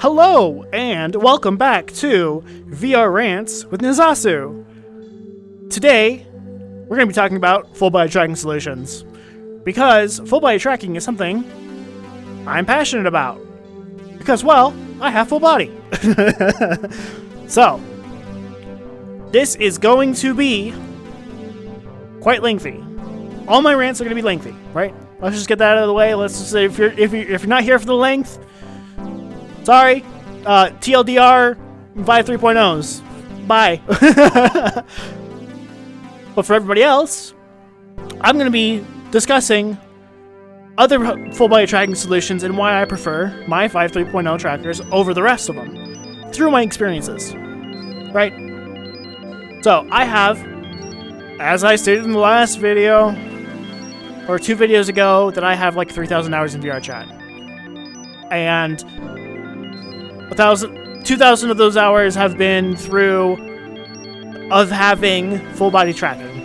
Hello, and welcome back to VR Rants with Nazasu. Today, we're going to be talking about full body tracking solutions, because full body tracking is something I'm passionate about. Because, well, I have full body. So, this is going to be quite lengthy. All my rants are going to be lengthy, right? Let's just get that out of the way. Let's just say if you're not here for the length, sorry, TLDR, Vive 3.0s. Bye. But for everybody else, I'm going to be discussing other full-body tracking solutions and why I prefer my Vive 3.0 trackers over the rest of them through my experiences. Right? So, I have, as I stated in the last video, or 2 videos ago, that I have like 3,000 hours in VR chat. And 2,000 of those hours have been through of having full body tracking.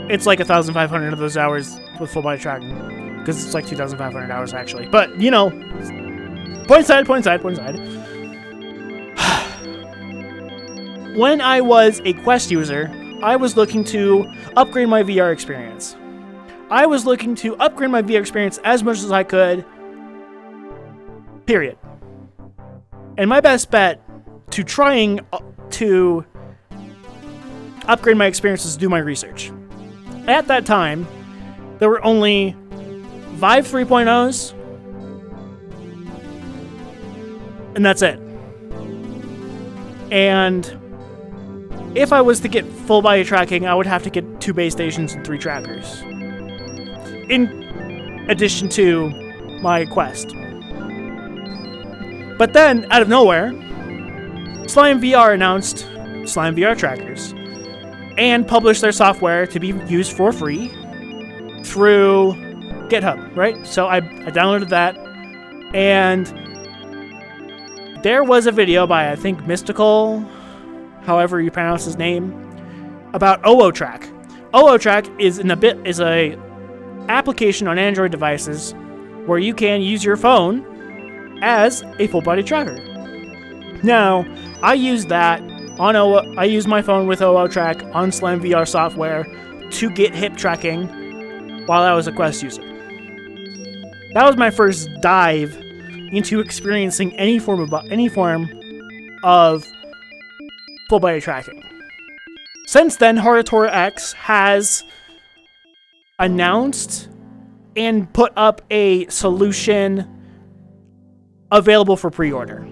It's like 1,500 of those hours with full body tracking, because it's like 2,500 hours actually. But you know, point aside. When I was a Quest user, I was looking to upgrade my VR experience. I was looking to upgrade my VR experience as much as I could. Period. And my best bet to trying to upgrade my experience is to do my research. At that time, there were only Vive 3.0s, and that's it. And if I was to get full body tracking, I would have to get 2 base stations and 3 trackers, in addition to my Quest. But then, out of nowhere, Slime VR announced Slime VR trackers and published their software to be used for free through GitHub, right? So I downloaded that, and there was a video by, I think, Mystical, however you pronounce his name, about OOTrack. OOTrack is a application on Android devices where you can use your phone as a full body tracker. Now, I use that on I use my phone with OOTrack on Slime VR software to get hip tracking while I was a Quest user. That was my first dive into experiencing any form of full body tracking. Since then, Horatory X has announced and put up a solution available for pre-order.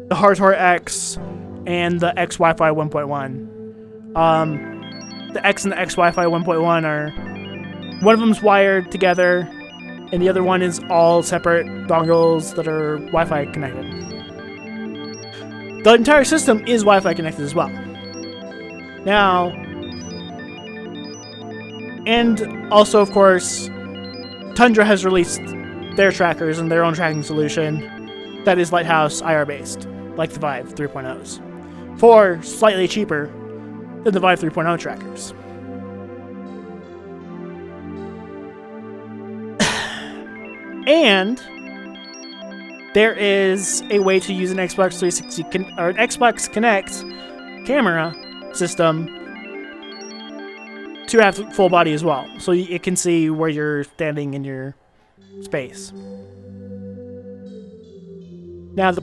The Horatory X and the X Wi-Fi 1.1. The X and the X Wi-Fi 1.1 are, one of them's wired together, and the other one is all separate dongles that are Wi-Fi connected. The entire system is Wi-Fi connected as well. Now, and also, of course, Tundra has released their trackers and their own tracking solution that is Lighthouse IR based, like the Vive 3.0s, for slightly cheaper than the Vive 3.0 trackers. And there is a way to use an Xbox 360 or an Xbox Connect camera system to have full body as well, so it can see where you're standing in your space. Now, the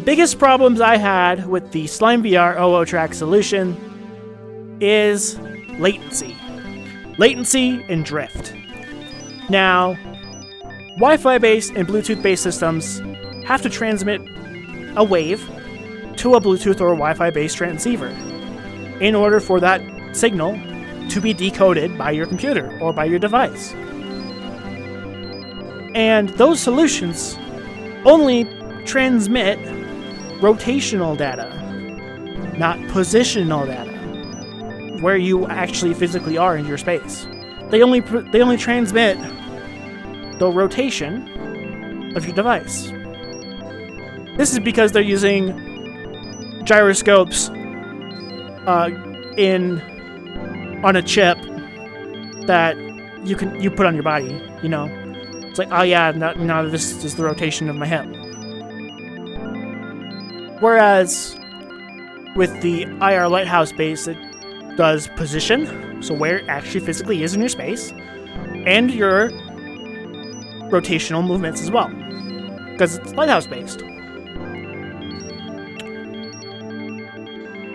biggest problems I had with the Slime VR OOTrack solution is latency. Latency and drift. Now, Wi-Fi based and Bluetooth based systems have to transmit a wave to a Bluetooth or a Wi-Fi based transceiver in order for that signal to be decoded by your computer or by your device. And those solutions only transmit rotational data, not positional data, where you actually physically are in your space. They only transmit the rotation of your device. This is because they're using gyroscopes on a chip that you put on your body. You know, it's like, oh yeah, now this is the rotation of my hip. Whereas with the IR Lighthouse base, it does position, so where it actually physically is in your space, and your rotational movements as well, because it's Lighthouse based.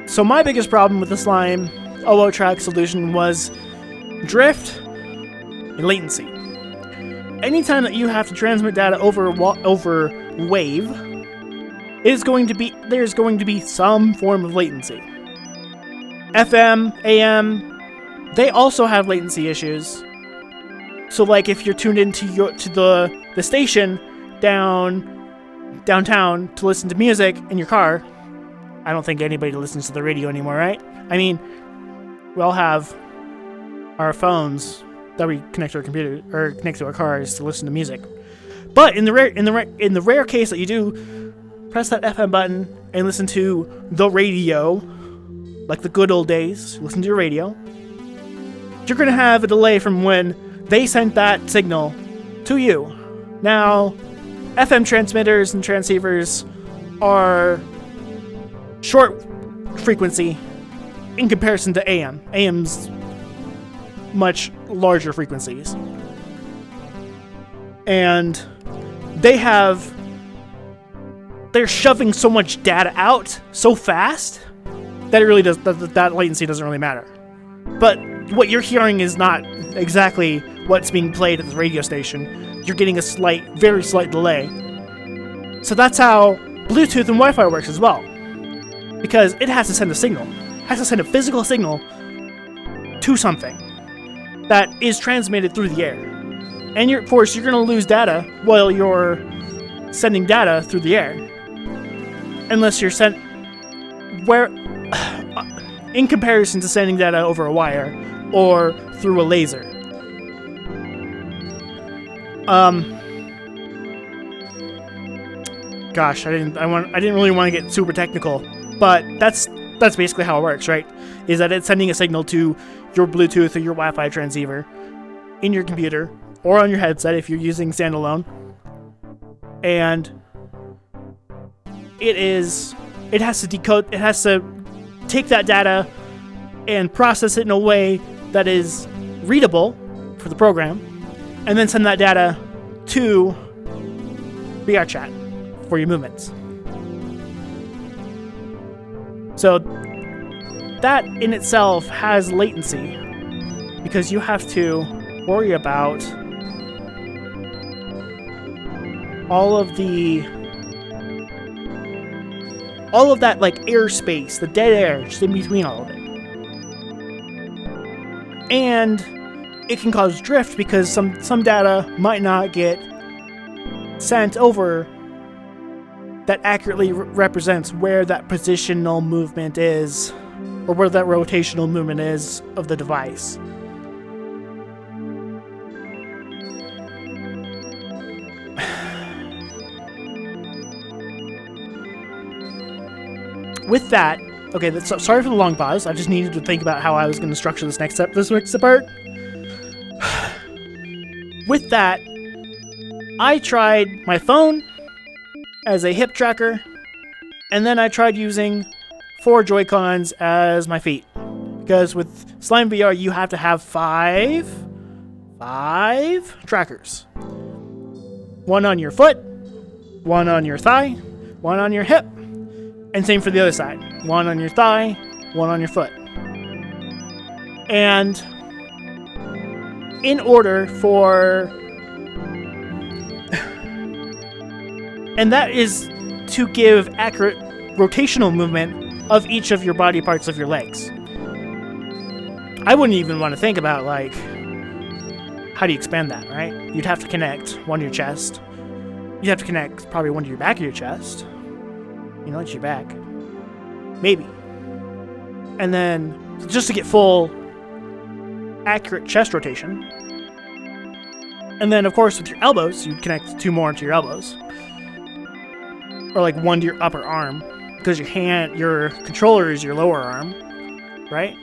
So my biggest problem with the Slime OO track solution was drift and latency. Anytime that you have to transmit data over wave, there's going to be some form of latency. FM, AM, they also have latency issues. So like if you're tuned into the station downtown to listen to music in your car, I don't think anybody listens to the radio anymore, right? I mean, we all have our phones that we connect to our computer or connect to our cars to listen to music. But in the rare case that you do press that FM button and listen to the radio, like the good old days, listen to your radio, you're going to have a delay from when they sent that signal to you. Now, FM transmitters and transceivers are short frequency in comparison to AM. AM's much larger frequencies. And they're shoving so much data out so fast that it really does, that latency doesn't really matter. But what you're hearing is not exactly what's being played at the radio station. You're getting a very slight delay. So that's how Bluetooth and Wi-Fi works as well. Because it has to send a signal. It has to send a physical signal to something that is transmitted through the air. And of course, you're going to lose data while you're sending data through the air. Unless you're in comparison to sending data over a wire or through a laser. Gosh, I didn't really want to get super technical, but that's basically how it works, right? Is that it's sending a signal to your Bluetooth or your Wi-Fi transceiver in your computer or on your headset if you're using standalone, and it has to decode, it has to take that data and process it in a way that is readable for the program, and then send that data to VRChat for your movements. So that in itself has latency because you have to worry about all of that like airspace, the dead air just in between all of it. And it can cause drift because some data might not get sent over that accurately represents where that positional movement is, or where that rotational movement is of the device. With that, okay, sorry for the long pause. I just needed to think about how I was going to structure this next part. With that, I tried my phone as a hip tracker, and then I tried using 4 Joy-Cons as my feet. Because with Slime VR, you have to have five trackers. 1 on your foot, 1 on your thigh, 1 on your hip, and same for the other side. 1 on your thigh, 1 on your foot. And in order for... and that is to give accurate rotational movement of each of your body parts of your legs. I wouldn't even want to think about, like, how do you expand that, right? You'd have to connect one to your chest. You'd have to connect probably one to your back of your chest. You know, it's your back. Maybe. And then, just to get full, accurate chest rotation. And then, of course, with your elbows, you'd connect 2 more to your elbows. Or like 1 to your upper arm. Because your controller is your lower arm. Right?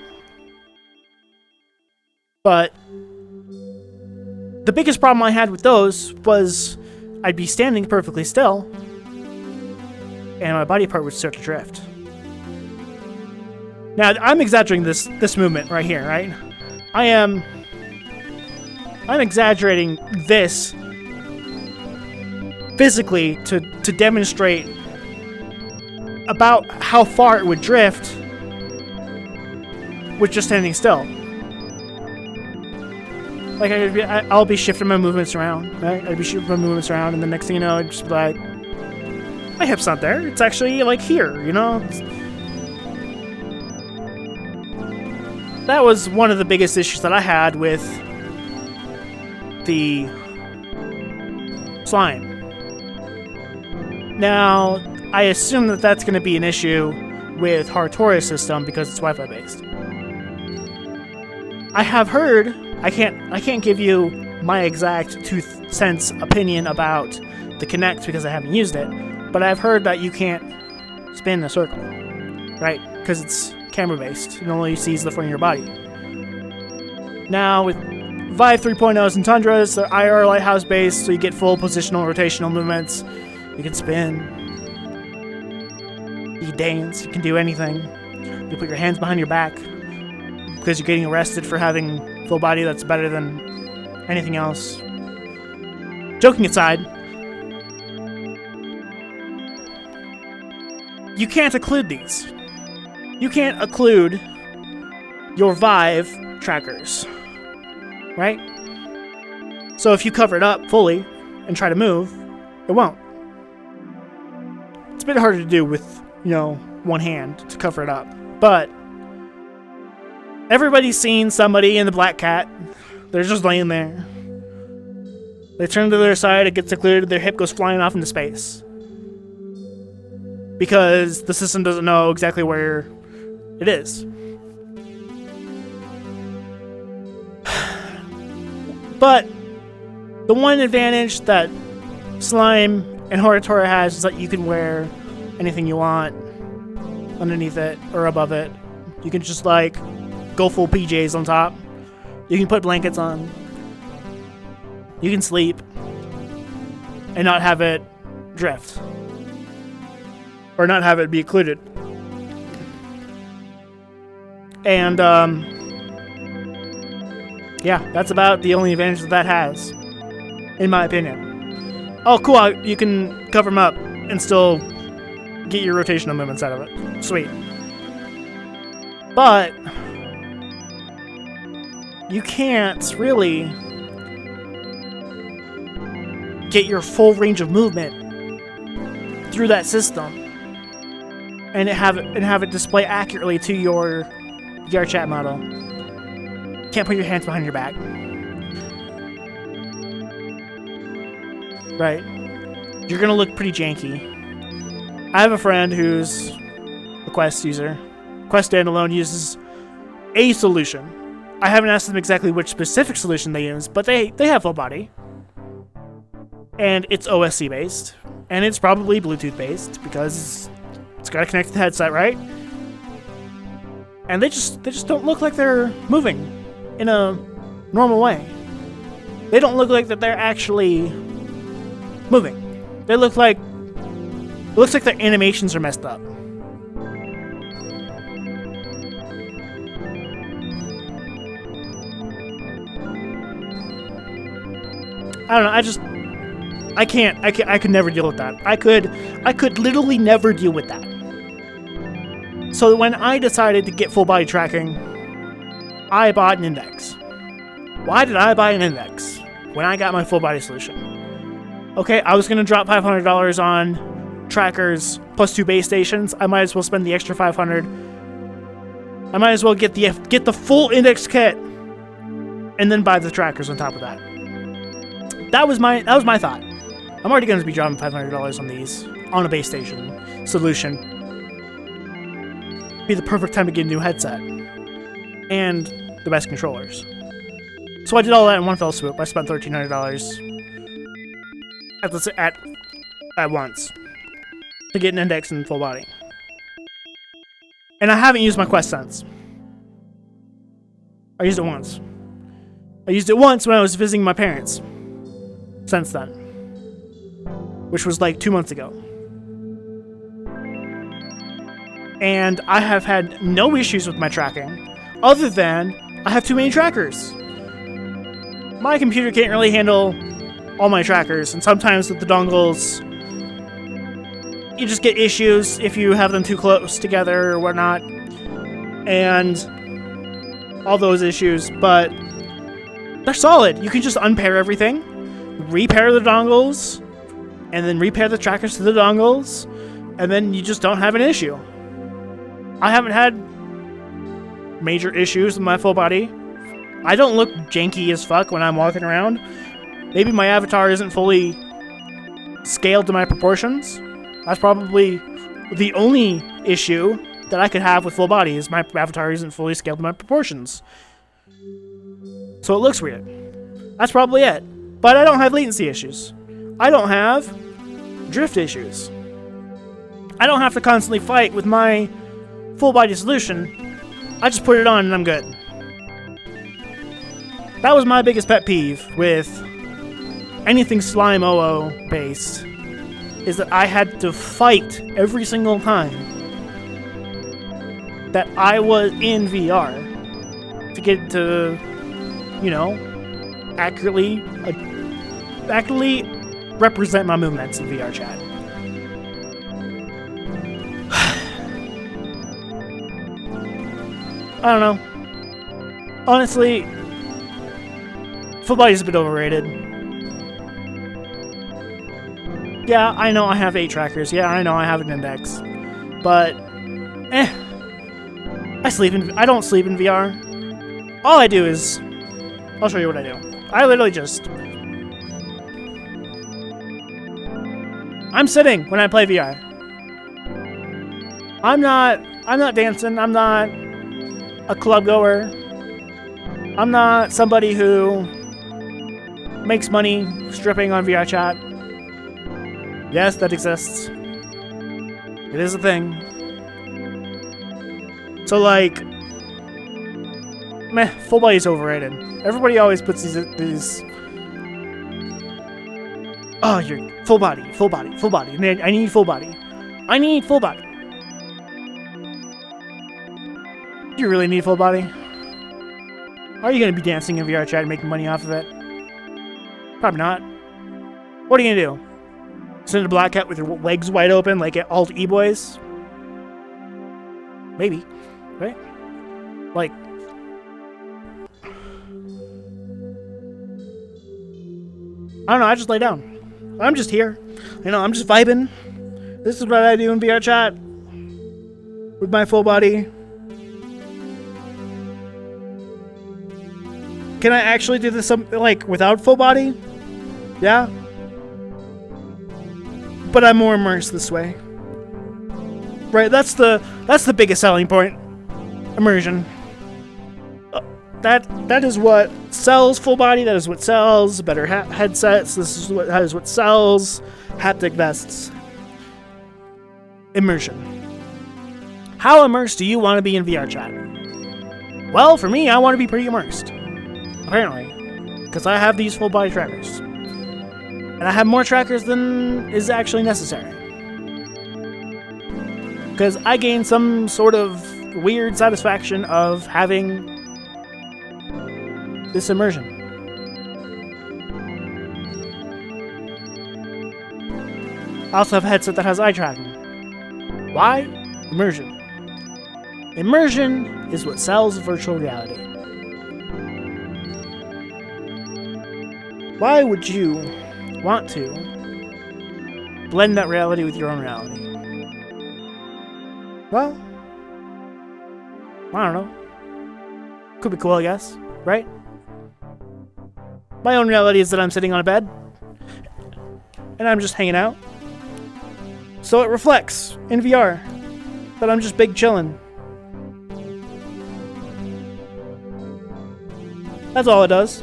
But the biggest problem I had with those was I'd be standing perfectly still, and my body part would start to drift. Now, I'm exaggerating this movement right here, right? I'm exaggerating this physically to demonstrate about how far it would drift with just standing still. Like, I'll be shifting my movements around, right? I'd be shifting my movements around, and the next thing you know, I'd just be like, my hip's not there. It's actually, like, here, you know? That was one of the biggest issues that I had with the slime. Now, I assume that that's going to be an issue with Haratori's system because it's Wi-Fi based. I have heard, I can't give you my exact 2 cents opinion about the Kinect because I haven't used it, but I've heard that you can't spin a circle, right? Because it's camera based. It only sees the front of your body. Now, with Vive 3.0s and Tundras, they're IR lighthouse based, so you get full positional rotational movements. You can spin. You can dance. You can do anything. You put your hands behind your back because you're getting arrested for having full body that's better than anything else. Joking aside, you can't occlude these. You can't occlude your Vive trackers, right? So if you cover it up fully and try to move, it won't. It's a bit harder to do with, one hand to cover it up. But everybody's seen somebody in the black cat. They're just laying there. They turn to their side, it gets occluded, their hip goes flying off into space. Because the system doesn't know exactly where it is. But the one advantage that Slime and Horatora has is that you can wear anything you want underneath it or above it. You can just go full PJs on top. You can put blankets on. You can sleep and not have it drift. Or not have it be occluded. And, yeah, that's about the only advantage that has, in my opinion. Oh, cool, you can cover them up and still get your rotational movements out of it. Sweet. But you can't really get your full range of movement through that system and have it display accurately to your VRChat model. Can't put your hands behind your back. Right. You're gonna look pretty janky. I have a friend who's a Quest user. Quest standalone uses a solution. I haven't asked them exactly which specific solution they use, but they have full body. And it's OSC based. And it's probably Bluetooth based because it's gotta connect to the headset, right? And they just don't look like they're moving in a normal way. They don't look like that they're actually moving. They look like it looks like their animations are messed up. I don't know. I could never deal with that. I could literally never deal with that. So when I decided to get full body tracking, I bought an index. Why did I buy an index when I got my full body solution? Okay, I was gonna drop $500 on trackers plus 2 base stations. I might as well spend the extra $500. I might as well get the full index kit and then buy the trackers on top of that. That was my thought. I'm already going to be dropping $500 on these on a base station solution. Be the perfect time to get a new headset and the best controllers. So I did all that in one fell swoop. I spent $1,300 at once to get an index and full body. And I haven't used my Quest since. I used it once. I used it once when I was visiting my parents. Since then. Which was like 2 months ago. And I have had no issues with my tracking, other than I have too many trackers. My computer can't really handle all my trackers, and sometimes with the dongles, you just get issues if you have them too close together or whatnot, and all those issues, but they're solid. You can just unpair everything, repair the dongles, and then repair the trackers to the dongles, and then you just don't have an issue. I haven't had major issues with my full body. I don't look janky as fuck when I'm walking around. Maybe my avatar isn't fully scaled to my proportions. That's probably the only issue that I could have with full body, is my avatar isn't fully scaled to my proportions. So it looks weird. That's probably it. But I don't have latency issues. I don't have drift issues. I don't have to constantly fight with my full body solution. I just put it on and I'm good. That was my biggest pet peeve with anything Slime OO based, is that I had to fight every single time that I was in VR to get to, you know, accurately represent my movements in VR chat. I don't know. Honestly, full body's a bit overrated. Yeah, I know I have 8 trackers. Yeah, I know I have an index. But, I don't sleep in VR. All I do is, I'll show you what I do. I literally just, I'm sitting when I play VR. I'm not dancing. I'm not a club goer. I'm not somebody who makes money stripping on VR chat. Yes, that exists. It is a thing. So, like, meh, full body's overrated. Everybody always puts these oh, you're full body. I need full body. I need full body. Do you really need full body? Are you going to be dancing in VR chat and making money off of it? Probably not. What are you going to do? Sit in a black hat with your legs wide open like alt E-boys? Maybe. Right? Like, I don't know, I just lay down. I'm just here. You know, I'm just vibing. This is what I do in VR chat. With my full body. Can I actually do this, like, without full body? Yeah. But I'm more immersed this way. Right, that's the biggest selling point. Immersion. That is what sells full body. That is what sells better headsets. That is what sells haptic vests. Immersion. How immersed do you want to be in VR chat? Well, for me, I want to be pretty immersed. Apparently. Because I have these full body trackers. And I have more trackers than is actually necessary. Because I gain some sort of weird satisfaction of having this immersion. I also have a headset that has eye tracking. Why? Immersion. Immersion is what sells virtual reality. Why would you want to blend that reality with your own reality? Well, I don't know. Could be cool, I guess, right? My own reality is that I'm sitting on a bed and I'm just hanging out. So it reflects in VR that I'm just big chillin'. That's all it does.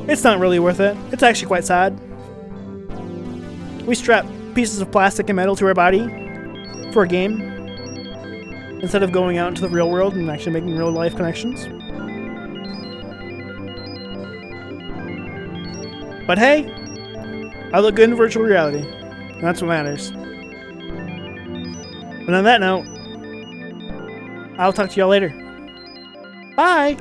It's not really worth it. It's actually quite sad. We strap pieces of plastic and metal to our body for a game instead of going out into the real world and actually making real life connections. But hey, I look good in virtual reality. And that's what matters. And on that note, I'll talk to y'all later. Bye!